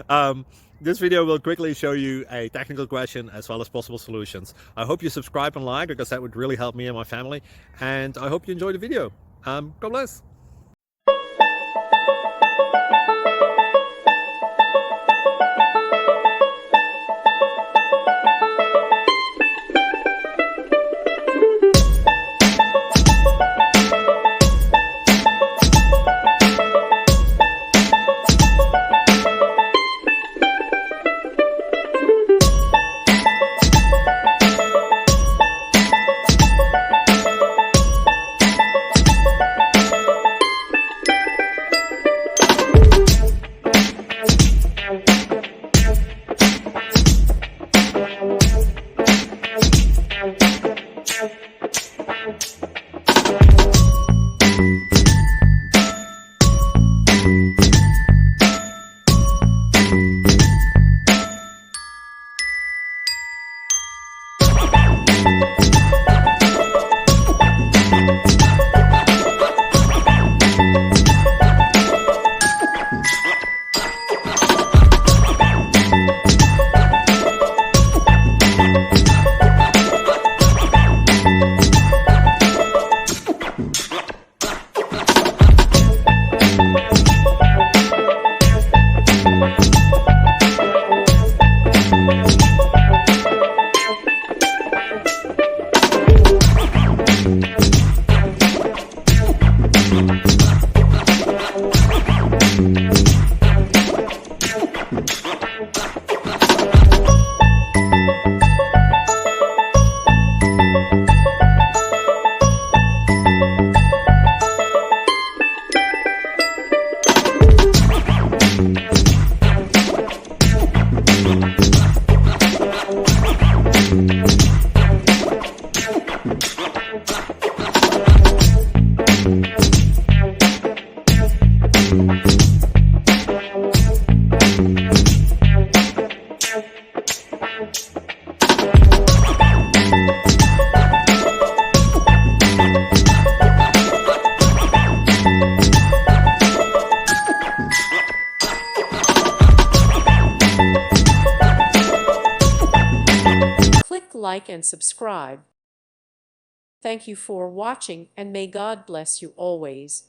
um, this video will quickly show you a technical question as well as possible solutions. I hope you subscribe and like because that would really help me and my family. And I hope you enjoy the video. God bless. Click like and subscribe. Thank you for watching, and may God bless you always.